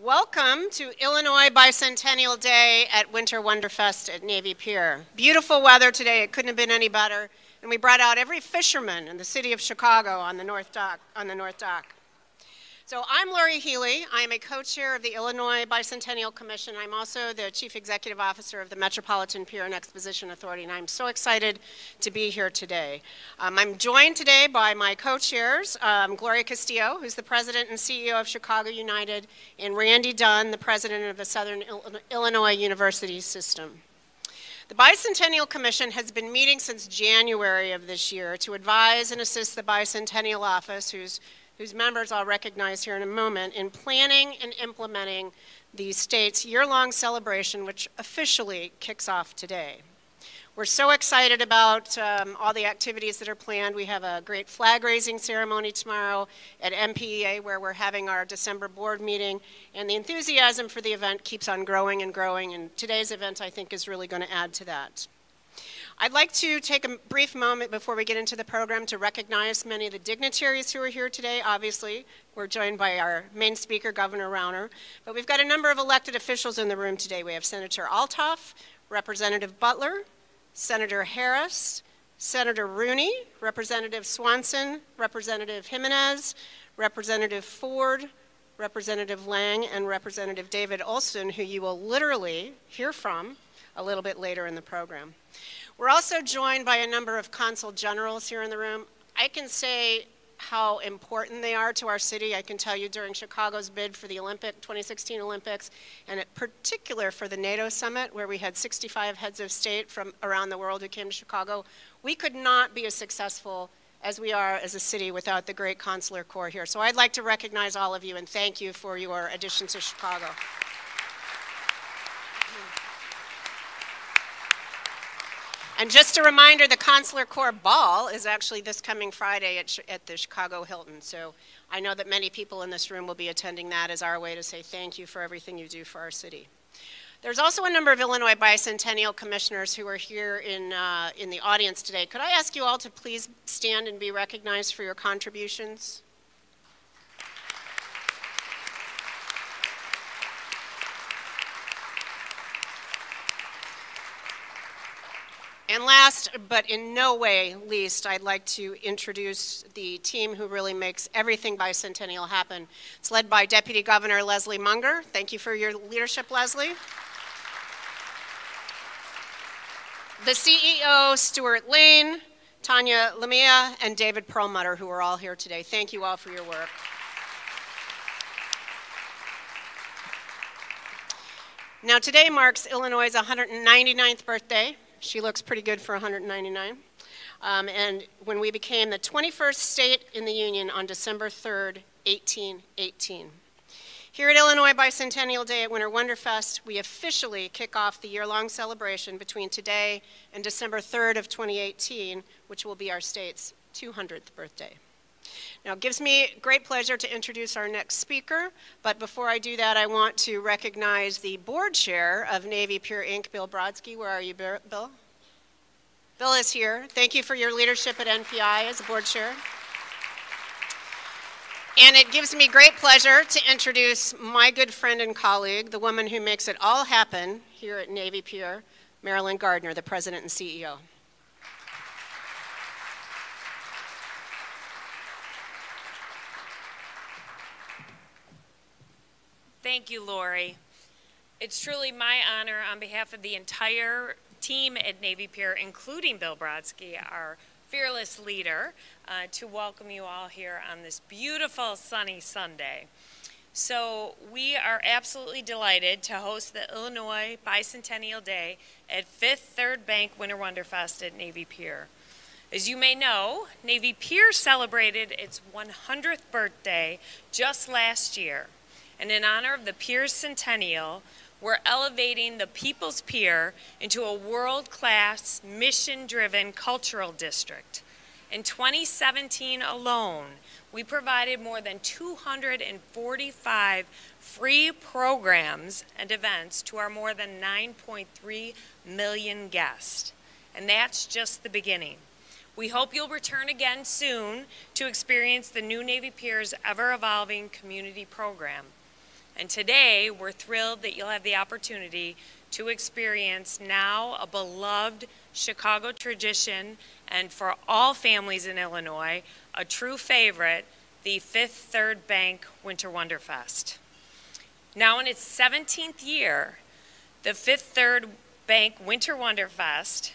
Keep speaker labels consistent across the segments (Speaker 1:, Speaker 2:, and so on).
Speaker 1: Welcome to Illinois Bicentennial Day at Winter Wonderfest at Navy Pier. Beautiful weather today, it couldn't have been any better, and we brought out every fisherman in the city of Chicago on the North Dock. So I'm Lori Healey. I am a co-chair of the Illinois Bicentennial Commission. I'm also the Chief Executive Officer of the Metropolitan Pier and Exposition Authority, and I'm so excited to be here today. I'm joined today by my co-chairs, Gloria Castillo, who's the President and CEO of Chicago United, and Randy Dunn, the President of the Southern Illinois University System. The Bicentennial Commission has been meeting since January of this year to advise and assist the Bicentennial Office, whose members I'll recognize here in a moment, in planning and implementing the state's year-long celebration, which officially kicks off today. We're so excited about all the activities that are planned. We have a great flag-raising ceremony tomorrow at MPEA, where we're having our December board meeting, and the enthusiasm for the event keeps on growing, and today's event, I think, is really going to add to that. I'd like to take a brief moment before we get into the program to recognize many of the dignitaries who are here today. Obviously, we're joined by our main speaker, Governor Rauner, but we've got a number of elected officials in the room today. We have Senator Althoff, Representative Butler, Senator Harris, Senator Rooney, Representative Swanson, Representative Jimenez, Representative Ford, Representative Lang, and Representative David Olson, who you will literally hear from a little bit later in the program. We're also joined by a number of consul generals here in the room. I can say how important they are to our city. I can tell you during Chicago's bid for the 2016 Olympics, and in particular for the NATO summit, where we had 65 heads of state from around the world who came to Chicago, we could not be as successful as we are as a city without the great consular corps here. So I'd like to recognize all of you and thank you for your addition to Chicago. And just a reminder, the Consular Corps Ball is actually this coming Friday at the Chicago Hilton. So I know that many people in this room will be attending that as our way to say thank you for everything you do for our city. There's also a number of Illinois Bicentennial Commissioners who are here in the audience today. Could I ask you all to please stand and be recognized for your contributions? And last, but in no way least, I'd like to introduce the team who really makes everything Bicentennial happen. It's led by Deputy Governor Leslie Munger. Thank you for your leadership, Leslie. The CEO, Stuart Lane, Tanya Lamia, and David Perlmutter, who are all here today. Thank you all for your work. Now, today marks Illinois' 199th birthday. She looks pretty good for 199. And when we became the 21st state in the Union on December 3rd, 1818. Here at Illinois Bicentennial Day at Winter Wonderfest, we officially kick off the year-long celebration between today and December 3rd of 2018, which will be our state's 200th birthday. Now, it gives me great pleasure to introduce our next speaker, but before I do that, I want to recognize the board chair of Navy Pier, Inc., Bill Brodsky. Where are you, Bill? Bill is here. Thank you for your leadership at NPI as a board chair. And it gives me great pleasure to introduce my good friend and colleague, the woman who makes it all happen here at Navy Pier, Marilyn Gardner, the president and CEO.
Speaker 2: Thank you, Lori. It's truly my honor on behalf of the entire team at Navy Pier, including Bill Brodsky, our fearless leader, to welcome you all here on this beautiful sunny Sunday. So we are absolutely delighted to host the Illinois Bicentennial Day at Fifth Third Bank Winter Wonderfest at Navy Pier. As you may know, Navy Pier celebrated its 100th birthday just last year. And in honor of the Pier's centennial, we're elevating the People's Pier into a world-class, mission-driven cultural district. In 2017 alone, we provided more than 245 free programs and events to our more than 9.3 million guests. And that's just the beginning. We hope you'll return again soon to experience the new Navy Pier's ever-evolving community program. And today, we're thrilled that you'll have the opportunity to experience now a beloved Chicago tradition, and for all families in Illinois, a true favorite, the Fifth Third Bank Winter Wonderfest. Now in its 17th year, the Fifth Third Bank Winter Wonderfest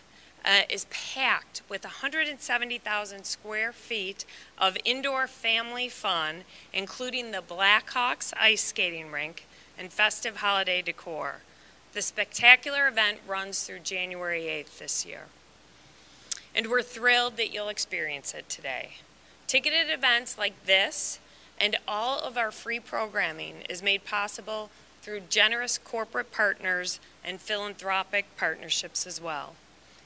Speaker 2: is packed with 170,000 square feet of indoor family fun, including the Blackhawks ice skating rink and festive holiday decor. The spectacular event runs through January 8th this year. And we're thrilled that you'll experience it today. Ticketed events like this and all of our free programming is made possible through generous corporate partners and philanthropic partnerships as well.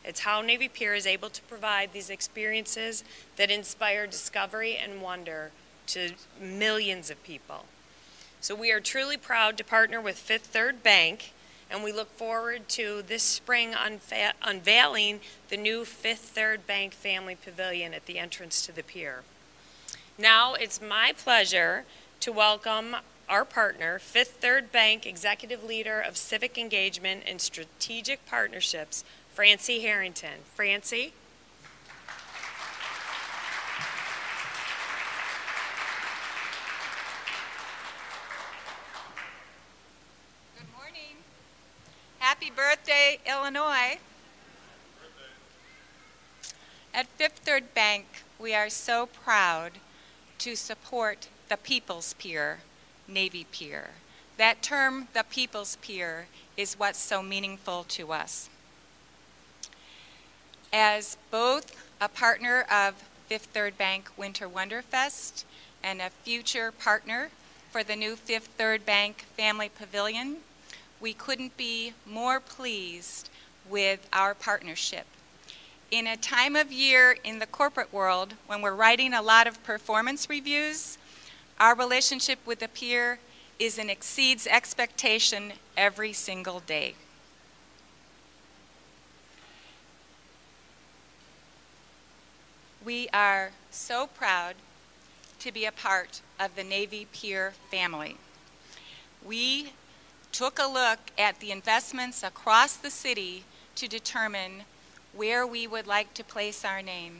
Speaker 2: It's how Navy Pier is able to provide these experiences that inspire discovery and wonder to millions of people. So we are truly proud to partner with Fifth Third Bank, and we look forward to this spring unveiling the new Fifth Third Bank Family Pavilion at the entrance to the pier. Now it's my pleasure to welcome our partner, Fifth Third Bank Executive Leader of Civic Engagement and Strategic Partnerships, Francie Harrington. Francie?
Speaker 3: Good morning. Happy birthday, Illinois. At Fifth Third Bank, we are so proud to support the People's Pier, Navy Pier. That term, the People's Pier, is what's so meaningful to us. As both a partner of Fifth Third Bank Winter Wonderfest and a future partner for the new Fifth Third Bank Family Pavilion, we couldn't be more pleased with our partnership. In a time of year in the corporate world when we're writing a lot of performance reviews, our relationship with the pier exceeds expectation every single day. We are so proud to be a part of the Navy Pier family. We took a look at the investments across the city to determine where we would like to place our name.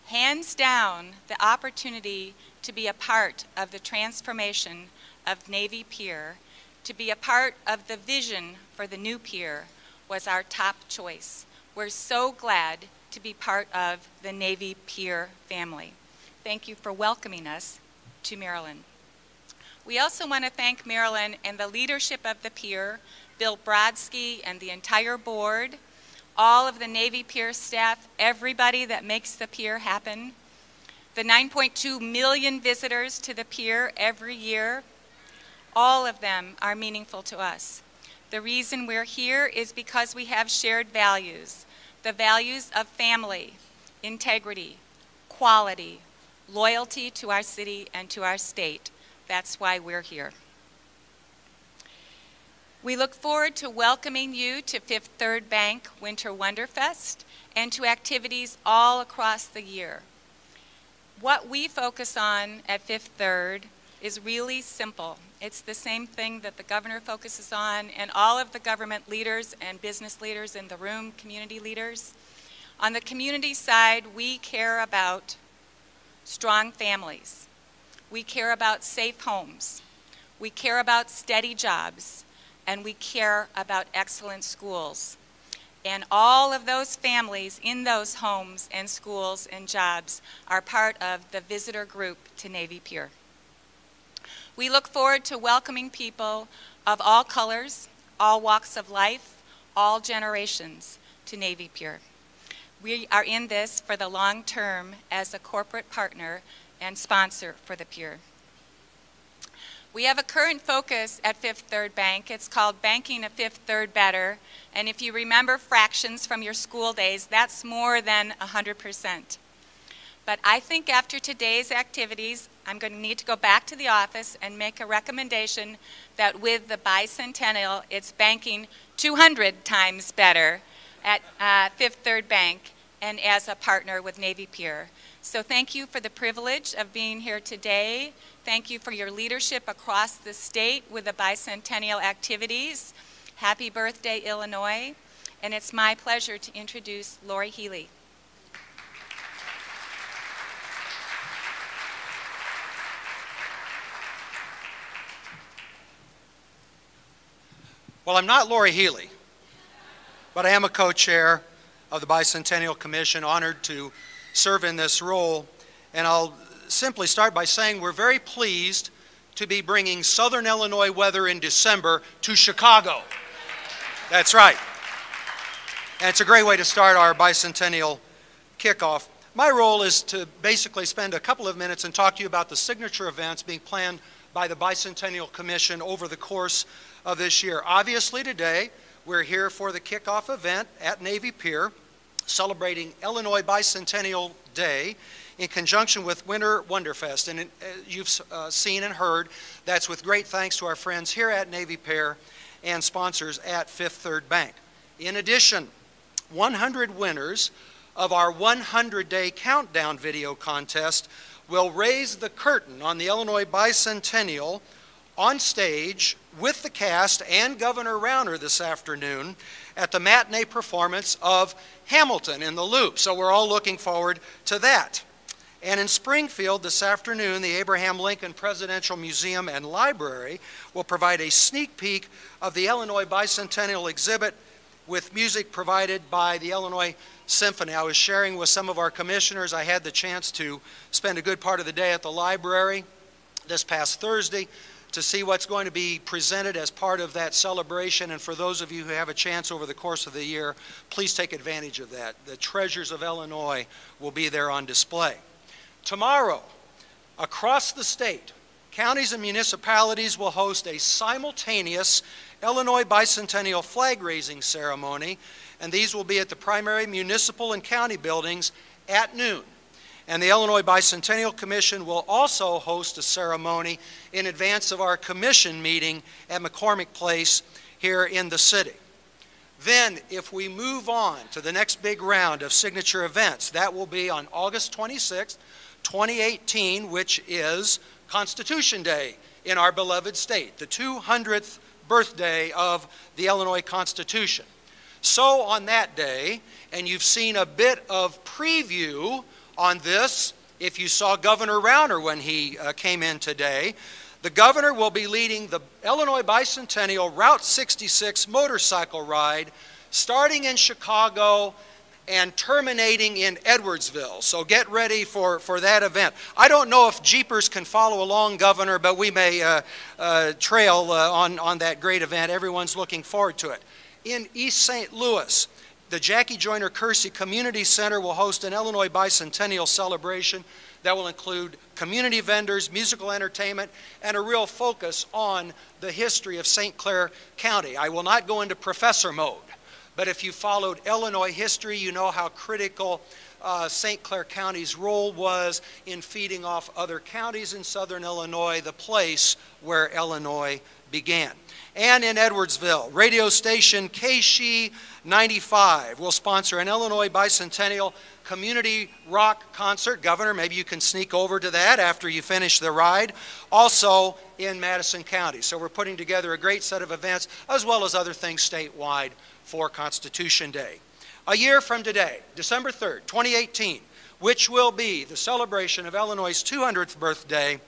Speaker 3: Hands down, the opportunity to be a part of the transformation of Navy Pier, to be a part of the vision for the new pier, was our top choice. We're so glad to be part of the Navy Pier family. Thank you for welcoming us to Maryland. We also want to thank Marilyn and the leadership of the pier, Bill Brodsky and the entire board, all of the Navy Pier staff, everybody that makes the pier happen, the 9.2 million visitors to the pier every year. All of them are meaningful to us. The reason we're here is because we have shared values, the values of family, integrity, quality, loyalty to our city and to our state. That's why we're here. We look forward to welcoming you to Fifth Third Bank Winter Wonderfest and to activities all across the year. What we focus on at Fifth Third is really simple. It's the same thing that the governor focuses on and all of the government leaders and business leaders in the room, community leaders. On the community side, we care about strong families. We care about safe homes. We care about steady jobs. And we care about excellent schools. And all of those families in those homes and schools and jobs are part of the visitor group to Navy Pier. We look forward to welcoming people of all colors, all walks of life, all generations to Navy Pier. We are in this for the long term as a corporate partner and sponsor for the pier. We have a current focus at Fifth Third Bank. It's called Banking a Fifth Third Better. And if you remember fractions from your school days, that's more than 100%. But I think after today's activities, I'm going to need to go back to the office and make a recommendation that with the Bicentennial, it's banking 200 times better at Fifth Third Bank and as a partner with Navy Pier. So thank you for the privilege of being here today. Thank you for your leadership across the state with the bicentennial activities. Happy birthday, Illinois. And it's my pleasure to introduce Lori Healey.
Speaker 4: Well, I'm not Lori Healey, but I am a co-chair of the Bicentennial Commission, honored to serve in this role. And I'll simply start by saying we're very pleased to be bringing Southern Illinois weather in December to Chicago. That's right. And it's a great way to start our bicentennial kickoff. My role is to basically spend a couple of minutes and talk to you about the signature events being planned by the Bicentennial Commission over the course of this year. Obviously today, we're here for the kickoff event at Navy Pier, celebrating Illinois Bicentennial Day in conjunction with Winter Wonderfest. And you've seen and heard, that's with great thanks to our friends here at Navy Pier and sponsors at Fifth Third Bank. In addition, 100 winners of our 100-day countdown video contest will raise the curtain on the Illinois Bicentennial on stage with the cast and Governor Rauner this afternoon at the matinee performance of Hamilton in the Loop. So we're all looking forward to that. And in Springfield this afternoon, the Abraham Lincoln Presidential Museum and Library will provide a sneak peek of the Illinois Bicentennial exhibit with music provided by the Illinois Symphony. I was sharing with some of our commissioners. I had the chance to spend a good part of the day at the library this past Thursday to see what's going to be presented as part of that celebration. And for those of you who have a chance over the course of the year, please take advantage of that. The treasures of Illinois will be there on display. Tomorrow, across the state, counties and municipalities will host a simultaneous Illinois Bicentennial flag-raising ceremony, and these will be at the primary municipal and county buildings at noon. And the Illinois Bicentennial Commission will also host a ceremony in advance of our commission meeting at McCormick Place here in the city. Then, if we move on to the next big round of signature events, that will be on August 26th, 2018, which is Constitution Day in our beloved state, the 200th birthday of the Illinois Constitution. So on that day, and you've seen a bit of preview on this, if you saw Governor Rauner when he came in today, the governor will be leading the Illinois Bicentennial Route 66 motorcycle ride, starting in Chicago and terminating in Edwardsville. So get ready for that event. I don't know if Jeepers can follow along, Governor, but we may trail on that great event. Everyone's looking forward to it. In East St. Louis, the Jackie Joyner Kersey Community Center will host an Illinois Bicentennial celebration that will include community vendors, musical entertainment, and a real focus on the history of St. Clair County. I will not go into professor mode, but if you followed Illinois history, you know how critical St. Clair County's role was in feeding off other counties in southern Illinois, the place where Illinois began. And in Edwardsville, radio station KSHE 95 will sponsor an Illinois Bicentennial community rock concert. Governor, maybe you can sneak over to that after you finish the ride. Also in Madison County. So we're putting together a great set of events as well as other things statewide for Constitution Day. A year from today, December 3rd, 2018, which will be the celebration of Illinois' 200th birthday,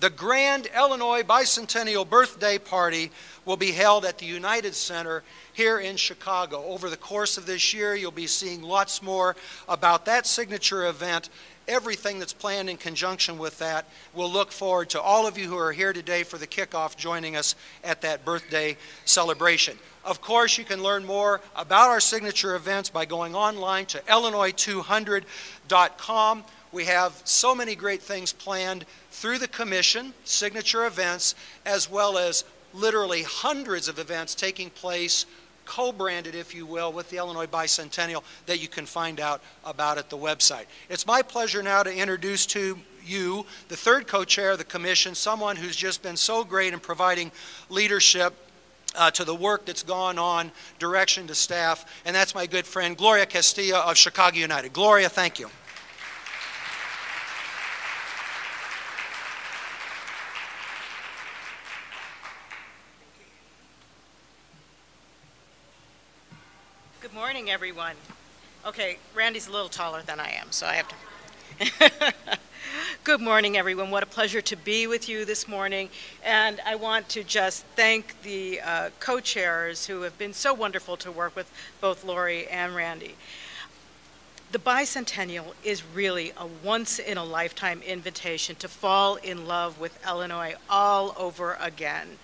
Speaker 4: the Grand Illinois Bicentennial Birthday Party will be held at the United Center here in Chicago. Over the course of this year, you'll be seeing lots more about that signature event, everything that's planned in conjunction with that. We'll look forward to all of you who are here today for the kickoff joining us at that birthday celebration. Of course, you can learn more about our signature events by going online to illinois200.com. We have so many great things planned through the commission, signature events, as well as literally hundreds of events taking place, co-branded, if you will, with the Illinois Bicentennial that you can find out about at the website. It's my pleasure now to introduce to you the third co-chair of the commission, someone who's just been so great in providing leadership to the work that's gone on, direction to staff, and that's my good friend Gloria Castillo of Chicago United. Gloria, thank you.
Speaker 5: morning, everyone. Okay, Randy's a little taller than I am, so I have to. Good morning, everyone. What a pleasure to be with you this morning. And I want to just thank the co-chairs who have been so wonderful to work with, both Lori and Randy. The Bicentennial is really a once-in-a-lifetime invitation to fall in love with Illinois all over again.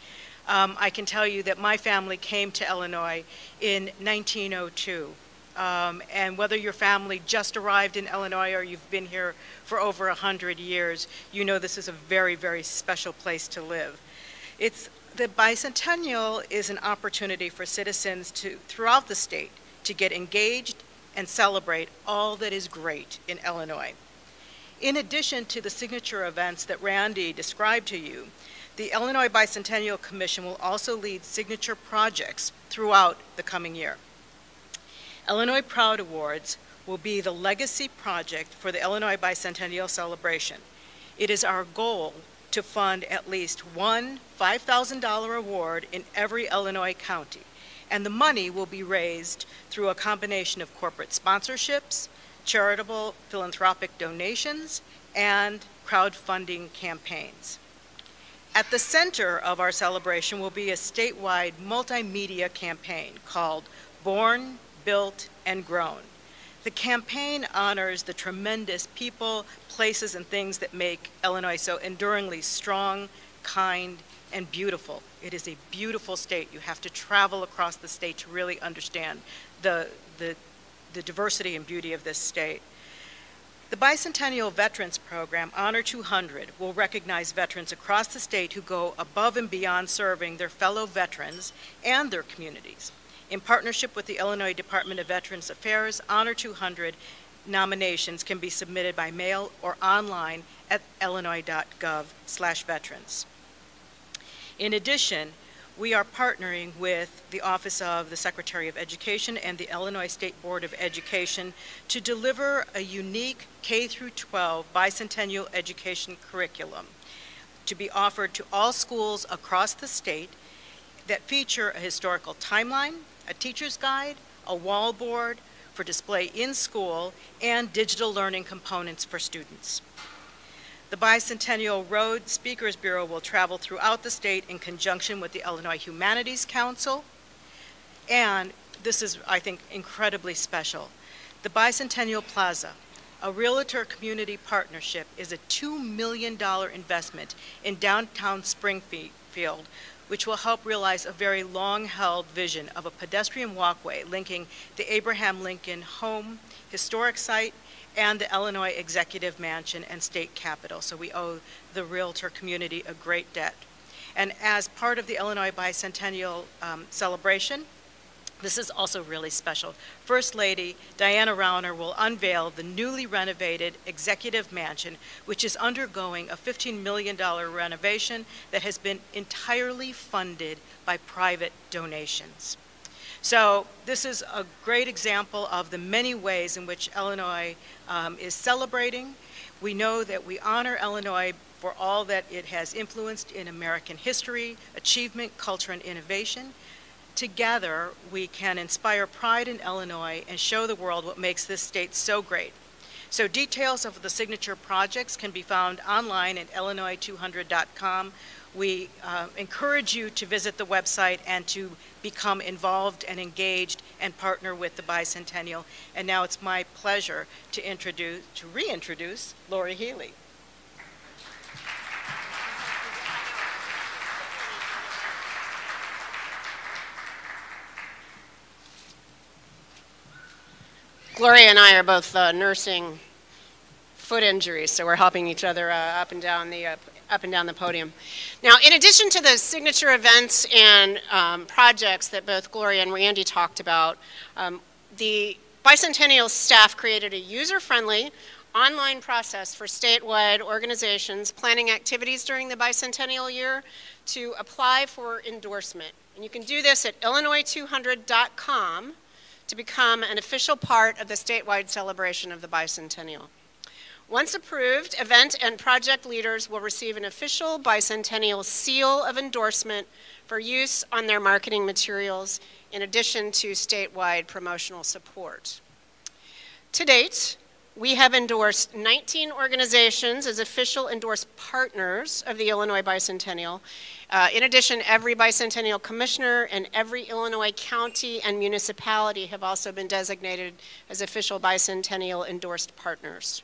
Speaker 5: I can tell you that my family came to Illinois in 1902. And whether your family just arrived in Illinois or you've been here for over 100 years, you know this is a very, very special place to live. The Bicentennial is an opportunity for citizens throughout the state to get engaged and celebrate all that is great in Illinois. In addition to the signature events that Randy described to you, the Illinois Bicentennial Commission will also lead signature projects throughout the coming year. Illinois Proud Awards will be the legacy project for the Illinois Bicentennial celebration. It is our goal to fund at least one $5,000 award in every Illinois county, and the money will be raised through a combination of corporate sponsorships, charitable philanthropic donations, and crowdfunding campaigns. At the center of our celebration will be a statewide multimedia campaign called Born, Built, and Grown. The campaign honors the tremendous people, places, and things that make Illinois so enduringly strong, kind, and beautiful. It is a beautiful state. You have to travel across the state to really understand the diversity and beauty of this state. The Bicentennial Veterans Program, Honor 200, will recognize veterans across the state who go above and beyond serving their fellow veterans and their communities. In partnership with the Illinois Department of Veterans Affairs, Honor 200 nominations can be submitted by mail or online at illinois.gov/veterans. In addition, we are partnering with the Office of the Secretary of Education and the Illinois State Board of Education to deliver a unique K-12 bicentennial education curriculum to be offered to all schools across the state that feature a historical timeline, a teacher's guide, a wall board for display in school, and digital learning components for students. The Bicentennial Road Speakers Bureau will travel throughout the state in conjunction with the Illinois Humanities Council, and this is, I think, incredibly special. The Bicentennial Plaza, a realtor community partnership, is a $2 million investment in downtown Springfield, which will help realize a very long-held vision of a pedestrian walkway linking the Abraham Lincoln Home historic site and the Illinois Executive Mansion and State Capitol. So we owe the realtor community a great debt. And as part of the Illinois Bicentennial celebration, this is also really special. First Lady Diana Rauner will unveil the newly renovated Executive Mansion, which is undergoing a $15 million renovation that has been entirely funded by private donations. So this is a great example of the many ways in which Illinois is celebrating. We know that we honor Illinois for all that it has influenced in American history, achievement, culture, and innovation. Together, we can inspire pride in Illinois and show the world what makes this state so great. So details of the signature projects can be found online at illinois200.com. We encourage you to visit the website and to become involved and engaged and partner with the Bicentennial. And now it's my pleasure to reintroduce Lori Healey.
Speaker 1: Gloria and I are both nursing foot injuries, so we're helping each other up and down the podium. Now, in addition to the signature events and projects that both Gloria and Randy talked about, the Bicentennial staff created a user-friendly online process for statewide organizations planning activities during the Bicentennial year to apply for endorsement. And you can do this at illinois200.com to become an official part of the statewide celebration of the Bicentennial. Once approved, event and project leaders will receive an official Bicentennial seal of endorsement for use on their marketing materials in addition to statewide promotional support. To date, we have endorsed 19 organizations as official endorsed partners of the Illinois Bicentennial. In addition, every Bicentennial Commissioner and every Illinois county and municipality have also been designated as official Bicentennial endorsed partners.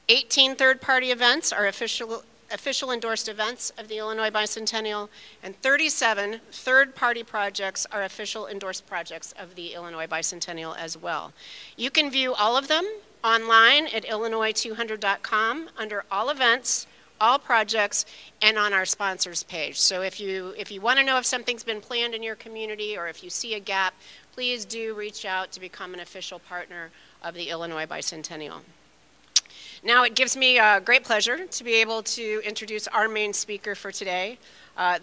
Speaker 1: 18 third-party events are official endorsed events of the Illinois Bicentennial, and 37 third-party projects are official endorsed projects of the Illinois Bicentennial as well. You can view all of them online at illinois200.com under all events, all projects, and on our sponsors page. So if you want to know if something's been planned in your community or if you see a gap, please do reach out to become an official partner of the Illinois Bicentennial. Now it gives me great pleasure to be able to introduce our main speaker for today,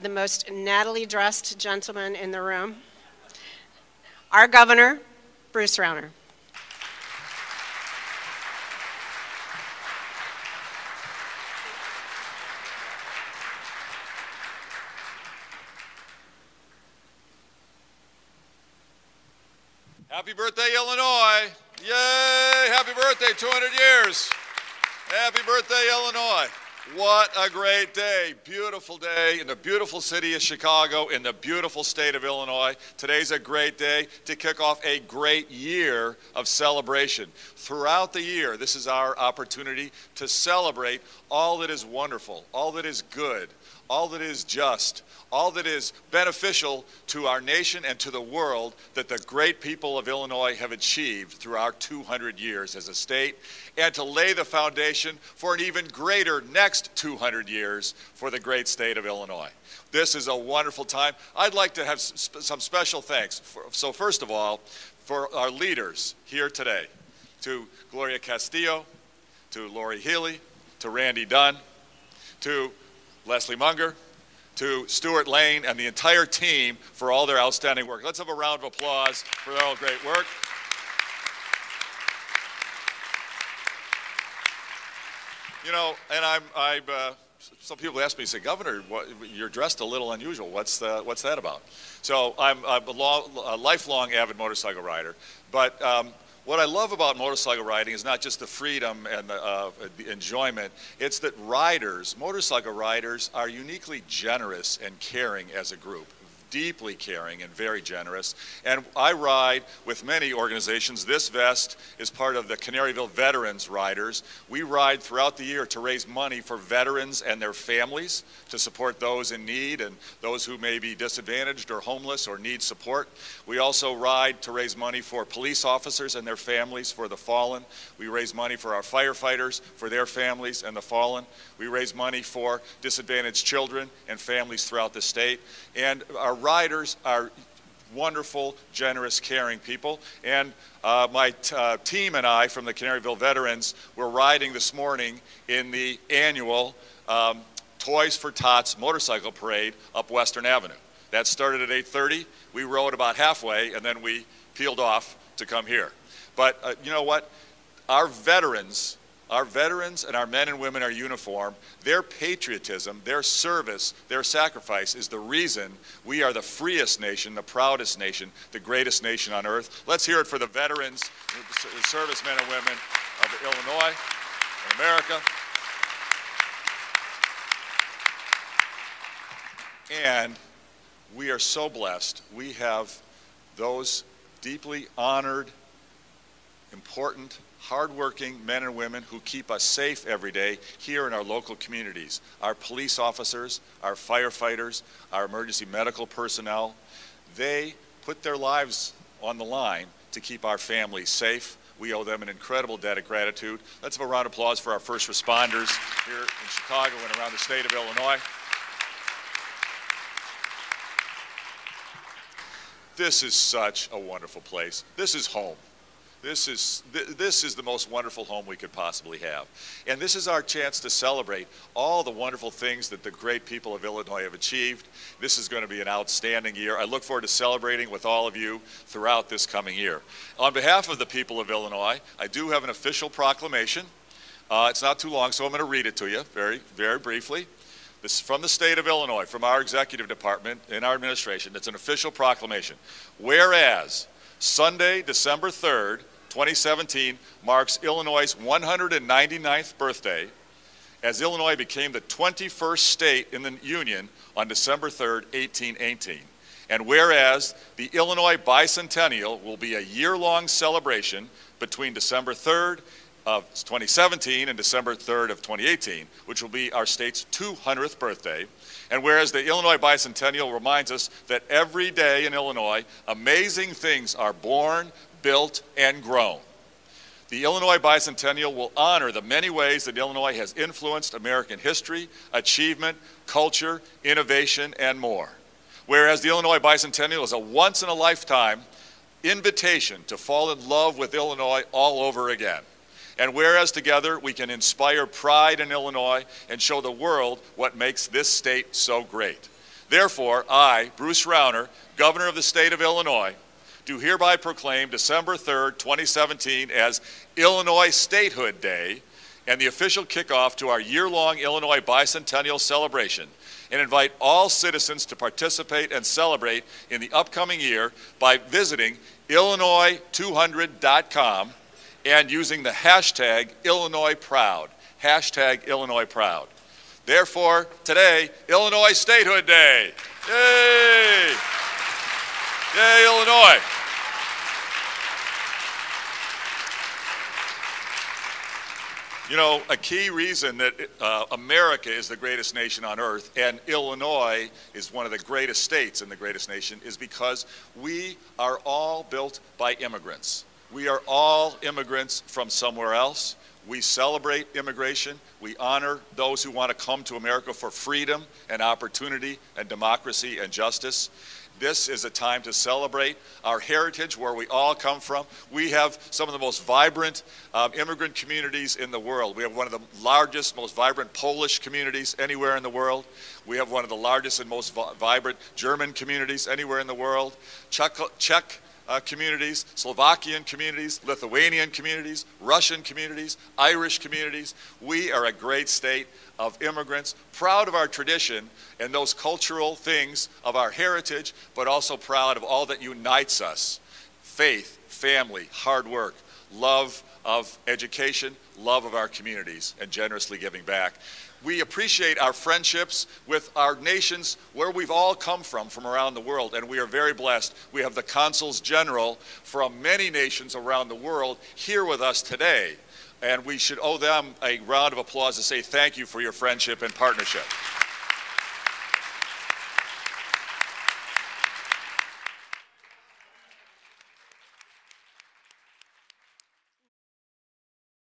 Speaker 1: the most nattily dressed gentleman in the room, our governor, Bruce Rauner.
Speaker 6: Happy birthday, Illinois. Yay, happy birthday, 200 years. Happy birthday, Illinois. What a great day. Beautiful day in the beautiful city of Chicago, in the beautiful state of Illinois. Today's a great day to kick off a great year of celebration. Throughout the year, this is our opportunity to celebrate all that is wonderful, all that is good, all that is just, all that is beneficial to our nation and to the world that the great people of Illinois have achieved through our 200 years as a state, and to lay the foundation for an even greater next 200 years for the great state of Illinois. This is a wonderful time. I'd like to have some special thanks. So first of all, for our leaders here today, to Gloria Castillo, to Lori Healey, to Randy Dunn, to Leslie Munger, to Stuart Lane and the entire team for all their outstanding work. Let's have a round of applause for their all great work. You know, and some people ask me, say, Governor, you're dressed a little unusual. What's that about? So I'm a lifelong avid motorcycle rider, but what I love about motorcycle riding is not just the freedom and the enjoyment, it's that motorcycle riders are uniquely generous and caring as a group. Deeply caring and very generous. And I ride with many organizations. This vest is part of the Canaryville Veterans Riders. We ride throughout the year to raise money for veterans and their families, to support those in need and those who may be disadvantaged or homeless or need support. We also ride to raise money for police officers and their families, for the fallen. We raise money for our firefighters, for their families and the fallen. We raise money for disadvantaged children and families throughout the state. And our riders are wonderful, generous, caring people. And my team and I from the Canaryville Veterans were riding this morning in the annual Toys for Tots motorcycle parade up Western Avenue. That started at 8:30. We rode about halfway, and then we peeled off to come here. But you know what? Our veterans and our men and women in our uniform, their patriotism, their service, their sacrifice is the reason we are the freest nation, the proudest nation, the greatest nation on earth. Let's hear it for the veterans, the servicemen and women of Illinois and America. And we are so blessed. We have those deeply honored, important, hardworking men and women who keep us safe every day here in our local communities. Our police officers, our firefighters, our emergency medical personnel, they put their lives on the line to keep our families safe. We owe them an incredible debt of gratitude. Let's have a round of applause for our first responders here in Chicago and around the state of Illinois. This is such a wonderful place. This is home. This is the most wonderful home we could possibly have. And this is our chance to celebrate all the wonderful things that the great people of Illinois have achieved. This is going to be an outstanding year. I look forward to celebrating with all of you throughout this coming year. On behalf of the people of Illinois, I do have an official proclamation. It's not too long, so I'm going to read it to you very, very briefly. This is from the state of Illinois, from our executive department in our administration. It's an official proclamation. Whereas Sunday, December 3rd, 2017 marks Illinois' 199th birthday, as Illinois became the 21st state in the Union on December 3rd, 1818. And whereas the Illinois Bicentennial will be a year-long celebration between December 3rd of 2017 and December 3rd of 2018, which will be our state's 200th birthday. And whereas the Illinois Bicentennial reminds us that every day in Illinois, amazing things are born, built, and grown. The Illinois Bicentennial will honor the many ways that Illinois has influenced American history, achievement, culture, innovation, and more. Whereas the Illinois Bicentennial is a once-in-a-lifetime invitation to fall in love with Illinois all over again. And whereas together we can inspire pride in Illinois and show the world what makes this state so great. Therefore, I, Bruce Rauner, Governor of the state of Illinois, do hereby proclaim December 3rd, 2017 as Illinois Statehood Day and the official kickoff to our year-long Illinois Bicentennial celebration, and invite all citizens to participate and celebrate in the upcoming year by visiting Illinois200.com and using the hashtag #IllinoisProud, hashtag #IllinoisProud. Therefore, today, Illinois Statehood Day. Yay! Yay, Illinois! You know, a key reason that America is the greatest nation on earth and Illinois is one of the greatest states in the greatest nation is because we are all built by immigrants. We are all immigrants from somewhere else. We celebrate immigration. We honor those who want to come to America for freedom and opportunity and democracy and justice. This is a time to celebrate our heritage, where we all come from. We have some of the most vibrant immigrant communities in the world. We have one of the largest, most vibrant Polish communities anywhere in the world. We have one of the largest and most vibrant German communities anywhere in the world. Czech communities, Slovakian communities, Lithuanian communities, Russian communities, Irish communities. We are a great state of immigrants, proud of our tradition and those cultural things of our heritage, but also proud of all that unites us. Faith, family, hard work, love of education, love of our communities, and generously giving back. We appreciate our friendships with our nations where we've all come from around the world, and we are very blessed. We have the consuls general from many nations around the world here with us today, and we should owe them a round of applause to say thank you for your friendship and partnership.